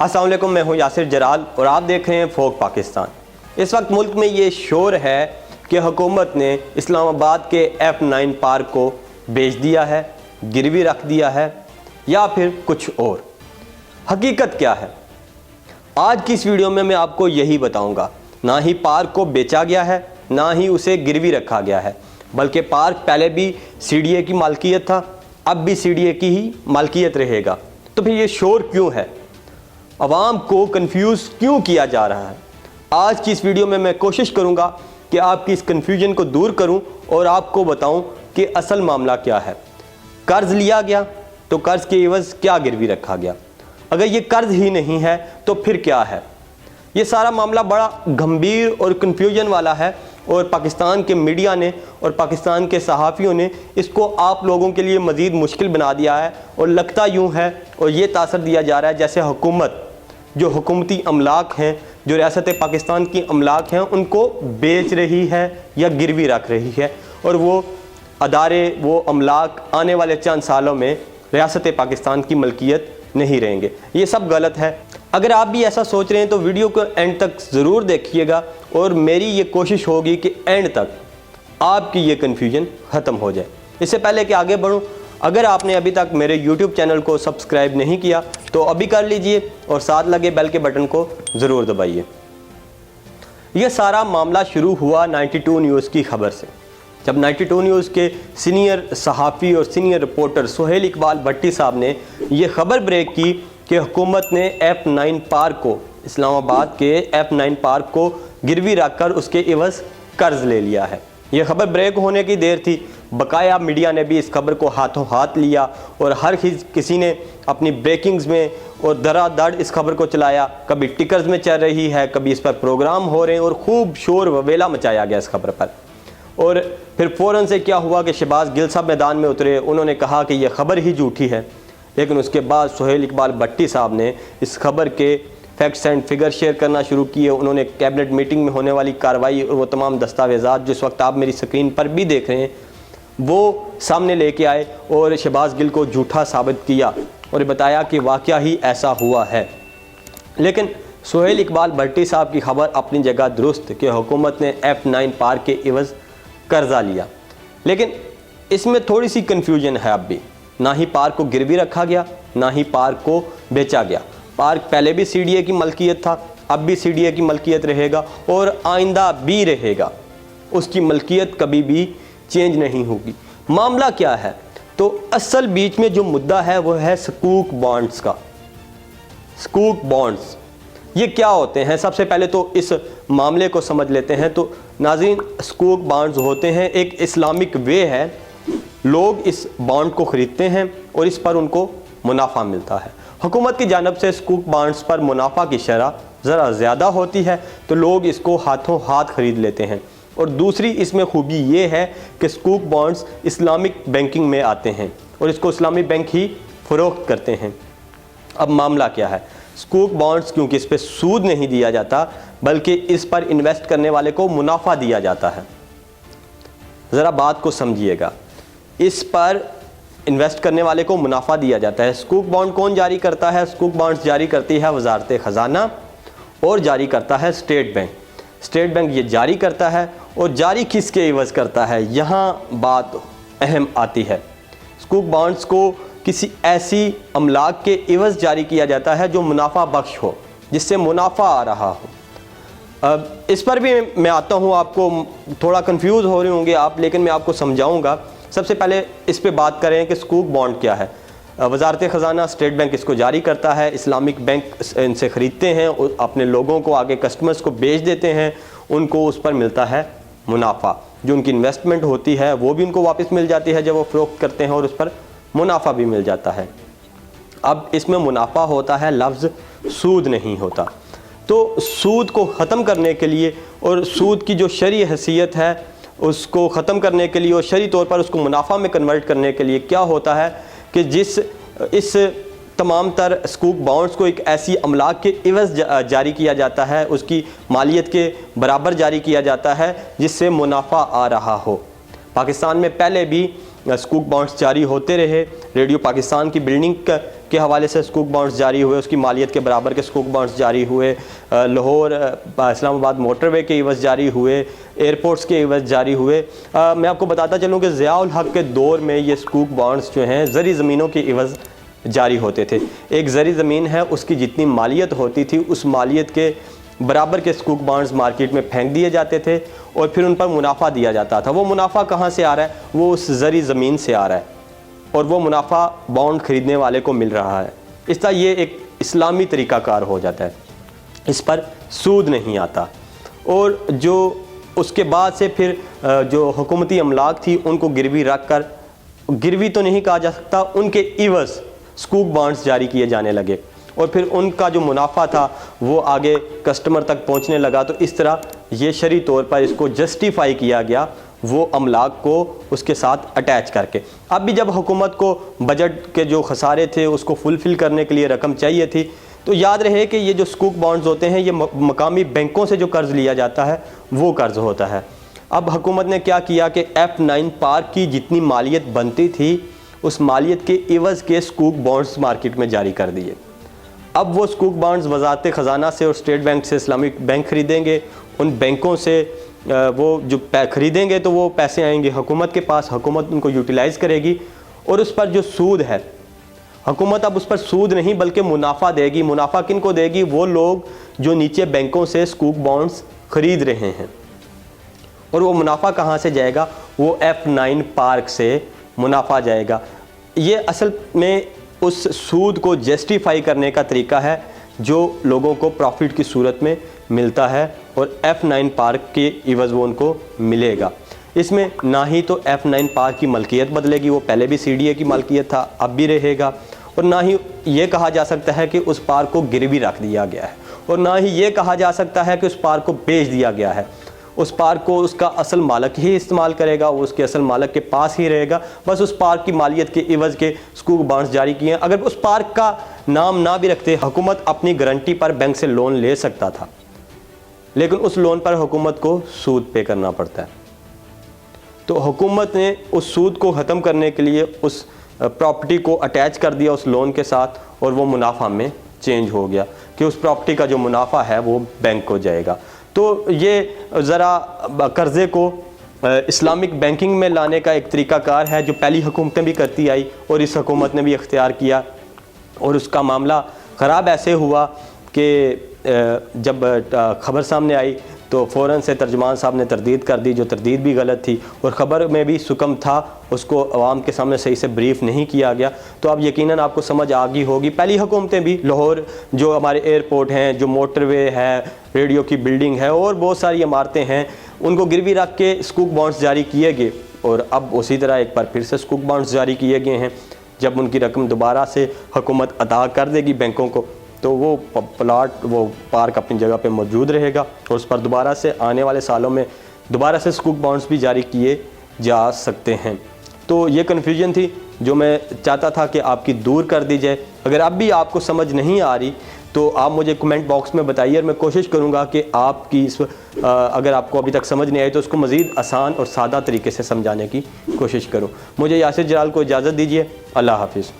अस्सलाम वालेकुम, मैं हूं यासिर जलाल और आप देख रहे हैं फोक पाकिस्तान। इस वक्त मुल्क में ये शोर है कि हुकूमत ने इस्लामाबाद के F9 पार्क को बेच दिया है, गिरवी रख दिया है या फिर कुछ और। हकीकत क्या है? आज की इस वीडियो में मैं आपको यही बताऊंगा। ना ही पार्क को बेचा गया है, ना ही उसे गिरवी रखा गया है, बल्कि पार्क पहले भी CDA की मालकियत था, अब भी CDA की ही मालकियत रहेगा। तो फिर ये शोर क्यों है? आवाम को कंफ्यूज क्यों किया जा रहा है? आज की इस वीडियो में मैं कोशिश करूंगा कि आपकी इस कंफ्यूजन को दूर करूं और आपको बताऊं कि असल मामला क्या है। कर्ज लिया गया तो कर्ज के एवज क्या गिरवी रखा गया? अगर ये कर्ज ही नहीं है तो फिर क्या है? ये सारा मामला बड़ा गंभीर और कंफ्यूजन वाला है और पाकिस्तान के मीडिया ने और पाकिस्तान के सहाफ़ियों ने इसको आप लोगों के लिए मज़ीद मुश्किल बना दिया है। और लगता यूँ है और ये तासर दिया जा रहा है जैसे हुकूमत जो हुकूमती अमलाक हैं, जो रियासत पाकिस्तान की अमलाक हैं, उनको बेच रही है या गिरवी रख रही है और वो अदारे, वो अमलाक आने वाले चंद सालों में रियासत पाकिस्तान की मलकियत नहीं रहेंगे। ये सब गलत है। अगर आप भी ऐसा सोच रहे हैं तो वीडियो को एंड तक ज़रूर देखिएगा और मेरी ये कोशिश होगी कि एंड तक आपकी ये कन्फ्यूजन ख़त्म हो जाए। इससे पहले कि आगे बढ़ूं, अगर आपने अभी तक मेरे YouTube चैनल को सब्सक्राइब नहीं किया तो अभी कर लीजिए और साथ लगे बेल के बटन को ज़रूर दबाइए। यह सारा मामला शुरू हुआ 92 न्यूज़ की खबर से, जब 92 न्यूज़ के सीनियर सहाफ़ी और सीनियर रिपोर्टर सुहेल इकबाल भट्टी साहब ने ये खबर ब्रेक की कि हुकूमत ने F9 पार्क को, इस्लामाबाद के F9 पार्क को गिरवी रखकर उसके एवज कर्ज ले लिया है। यह खबर ब्रेक होने की देर थी, बकाया मीडिया ने भी इस खबर को हाथों हाथ लिया और हर किसी ने अपनी ब्रेकिंग्स में और दरादर इस खबर को चलाया। कभी टिकर्स में चल रही है, कभी इस पर प्रोग्राम हो रहे हैं और खूब शोर ववेला मचाया गया इस खबर पर। और फिर फ़ौरन से क्या हुआ कि शहबाज गिल साहब मैदान में उतरे। उन्होंने कहा कि यह खबर ही झूठी है, लेकिन उसके बाद सुहेल इकबाल भट्टी साहब ने इस खबर के फैक्ट्स एंड फिगर शेयर करना शुरू किए। उन्होंने कैबिनेट मीटिंग में होने वाली कार्रवाई और वो तमाम दस्तावेज़ात जिस वक्त आप मेरी स्क्रीन पर भी देख रहे हैं वो सामने लेके आए और शहबाज गिल को झूठा साबित किया और बताया कि वाक़या ही ऐसा हुआ है। लेकिन सुहेल इकबाल भट्टी साहब की खबर अपनी जगह दुरुस्त कि हुकूमत ने F9 पार्क के एवज कर्जा लिया, लेकिन इसमें थोड़ी सी कन्फ्यूजन है। अब भी ना ही पार्क को गिरवी रखा गया, ना ही पार्क को बेचा गया। पार्क पहले भी CDA की मलकियत था, अब भी CDA की मलकियत रहेगा और आइंदा भी रहेगा। उसकी मलकियत कभी भी चेंज नहीं होगी। मामला क्या है? तो असल बीच में जो मुद्दा है वो है सकूक बॉन्ड्स का। सकूक बॉन्ड्स ये क्या होते हैं? सबसे पहले तो इस मामले को समझ लेते हैं। तो नाज़रीन, सकूक बॉन्ड्स होते हैं एक इस्लामिक वे है। लोग इस बॉन्ड को ख़रीदते हैं और इस पर उनको मुनाफा मिलता है। हुकूमत की जानिब से सकूक बॉन्ड्स पर मुनाफा की शरह ज़रा ज़्यादा होती है तो लोग इसको हाथों हाथ ख़रीद लेते हैं। और दूसरी इसमें खूबी ये है कि सकूक बॉन्ड्स इस्लामिक बैंकिंग में आते हैं और इसको इस्लामी बैंक ही फ़रोख्त करते हैं। अब मामला क्या है? सकूक बॉन्ड्स क्योंकि इस पर सूद नहीं दिया जाता बल्कि इस पर इन्वेस्ट करने वाले को मुनाफा दिया जाता है। ज़रा बात को समझिएगा, इस पर इन्वेस्ट करने वाले को मुनाफा दिया जाता है। सकूक बॉन्ड कौन जारी करता है? सकूक बॉन्ड्स जारी करती है वजारत ख़जाना और जारी करता है स्टेट बैंक। स्टेट बैंक ये जारी करता है और जारी किसके एवज करता है? यहाँ बात अहम आती है। सकूक बॉन्ड्स को किसी ऐसी अमलाक के एवज जारी किया जाता है जो मुनाफा बख्श हो, जिससे मुनाफा आ रहा हो। अब इस पर भी मैं आता हूँ, आपको थोड़ा कंफ्यूज हो रहे होंगे आप, लेकिन मैं आपको समझाऊँगा। सबसे पहले इस पे बात करें कि सकूक बॉन्ड क्या है। वजारत ख़जाना, स्टेट बैंक इसको जारी करता है, इस्लामिक बैंक इनसे ख़रीदते हैं और अपने लोगों को, आगे कस्टमर्स को बेच देते हैं। उनको उस पर मिलता है मुनाफा। जो उनकी इन्वेस्टमेंट होती है वो भी उनको वापस मिल जाती है जब वो फ़रोख्त करते हैं और उस पर मुनाफा भी मिल जाता है। अब इसमें मुनाफा होता है, लफ्ज़ सूद नहीं होता। तो सूद को ख़त्म करने के लिए और सूद की जो शरई हैसियत है उसको ख़त्म करने के लिए और शरई तौर पर उसको मुनाफा में कन्वर्ट करने के लिए क्या होता है कि इस तमाम तर सकूक बॉन्ड्स को एक ऐसी अमलाक के एवज जारी किया जाता है, उसकी मालियत के बराबर जारी किया जाता है जिससे मुनाफा आ रहा हो। पाकिस्तान में पहले भी سکوک بانڈز جاری ہوتے رہے. ریڈیو پاکستان کی بلڈنگ کے حوالے سے سکوک بانڈز جاری ہوئے, اس کی مالیت کے برابر کے سکوک بانڈز جاری ہوئے, لاہور اسلام آباد موٹر وے کے عوض جاری ہوئے, ایئرپورٹس کے عوض جاری ہوئے. میں آپ کو بتاتا چلوں کہ ضیاء الحق کے دور میں یہ سکوک بانڈز جو ہیں زرعی زمینوں کے عوض جاری ہوتے تھے. ایک زرعی زمین ہے, اس کی جتنی مالیت ہوتی تھی اس مالیت کے برابر کے سکوک بانڈز مارکیٹ میں پھینک دیے جاتے تھے اور پھر ان پر منافع دیا جاتا تھا. وہ منافع کہاں سے آ رہا ہے؟ وہ اس زرعی زمین سے آ رہا ہے اور وہ منافع بانڈ خریدنے والے کو مل رہا ہے. اس طرح یہ ایک اسلامی طریقہ کار ہو جاتا ہے, اس پر سود نہیں آتا. اور جو اس کے بعد سے پھر جو حکومتی املاک تھی ان کو گروی رکھ کر, گروی تو نہیں کہا جا سکتا, ان کے عوض سکوک بانڈز جاری کیے جانے لگے اور پھر ان کا جو منافع تھا وہ آگے کسٹمر تک پہنچنے لگا. تو اس طرح یہ شرعی طور پر اس کو جسٹیفائی کیا گیا وہ املاک کو اس کے ساتھ اٹیچ کر کے. اب بھی جب حکومت کو بجٹ کے جو خسارے تھے اس کو فلفل کرنے کے لیے رقم چاہیے تھی, تو یاد رہے کہ یہ جو سکوک بانڈز ہوتے ہیں یہ مقامی بینکوں سے جو قرض لیا جاتا ہے وہ قرض ہوتا ہے. اب حکومت نے کیا کیا کہ F9 پارک کی جتنی مالیت بنتی تھی اس مالیت کے عوض کے سکوک بانڈز مارکیٹ میں جاری کر دیے. اب وہ سکوک بانڈز وزارت خزانہ سے اور اسٹیٹ بینک سے اسلامی بینک خریدیں گے. ان بینکوں سے وہ جو خریدیں گے تو وہ پیسے آئیں گے حکومت کے پاس, حکومت ان کو یوٹیلائز کرے گی اور اس پر جو سود ہے حکومت اب اس پر سود نہیں بلکہ منافع دے گی. منافع کن کو دے گی؟ وہ لوگ جو نیچے بینکوں سے سکوک بانڈز خرید رہے ہیں. اور وہ منافع کہاں سے جائے گا؟ وہ F9 پارک سے منافع جائے گا. یہ اصل میں اس سود کو جسٹیفائی کرنے کا طریقہ ہے جو لوگوں کو پروفٹ کی صورت میں ملتا ہے اور F9 پارک کے عوض وہ ان کو ملے گا. اس میں نہ ہی تو F9 پارک کی ملکیت بدلے گی, وہ پہلے بھی CDA کی ملکیت تھا اب بھی رہے گا, اور نہ ہی یہ کہا جا سکتا ہے کہ اس پارک کو گروی رکھ دیا گیا ہے, اور نہ ہی یہ کہا جا سکتا ہے کہ اس پارک کو بیچ دیا گیا ہے. اس پارک کو اس کا اصل مالک ہی استعمال کرے گا, وہ اس کے اصل مالک کے پاس ہی رہے گا. بس اس پارک کی مالیت کے عوض کے سکوک بانڈز جاری کیے ہیں. اگر اس پارک کا نام نہ بھی رکھتے حکومت اپنی گارنٹی پر بینک سے لون لے سکتا تھا, لیکن اس لون پر حکومت کو سود پے کرنا پڑتا ہے. تو حکومت نے اس سود کو ختم کرنے کے لیے اس پراپرٹی کو اٹیچ کر دیا اس لون کے ساتھ, اور وہ منافع میں چینج ہو گیا کہ اس پراپرٹی کا جو منافع ہے وہ بینک کو جائے گا. تو یہ ذرا قرضے کو اسلامک بینکنگ میں لانے کا ایک طریقہ کار ہے جو پہلی حکومتیں بھی کرتی آئی اور اس حکومت نے بھی اختیار کیا, اور اس کا معاملہ خراب ایسے ہوا کہ جب خبر سامنے آئی تو فوراً سے ترجمان صاحب نے تردید کر دی, جو تردید بھی غلط تھی, اور خبر میں بھی سکم تھا, اس کو عوام کے سامنے صحیح سے بریف نہیں کیا گیا. تو اب یقیناً آپ کو سمجھ آ گئی ہوگی پہلی حکومتیں بھی, لاہور جو ہمارے ایئرپورٹ ہیں, جو موٹر وے ہے, ریڈیو کی بلڈنگ ہے اور بہت ساری عمارتیں ہیں, ان کو گروی رکھ کے سکوک بانڈز جاری کیے گئے, اور اب اسی طرح ایک بار پھر سے سکوک بانڈز جاری کیے گئے ہیں. جب ان کی رقم دوبارہ سے حکومت ادا کر دے گی بینکوں کو تو وہ پلاٹ, وہ پارک اپنی جگہ پہ موجود رہے گا, اور اس پر دوبارہ سے آنے والے سالوں میں دوبارہ سے سکوک بانڈز بھی جاری کیے جا سکتے ہیں. تو یہ کنفیوژن تھی جو میں چاہتا تھا کہ آپ کی دور کر دی جائے. اگر اب بھی آپ کو سمجھ نہیں آ رہی تو آپ مجھے کمنٹ باکس میں بتائیے, اور میں کوشش کروں گا کہ آپ کی اگر آپ کو ابھی تک سمجھ نہیں آئی تو اس کو مزید آسان اور سادہ طریقے سے سمجھانے کی کوشش کروں. مجھے یاسر جلال کو اجازت دیجیے. اللہ حافظ.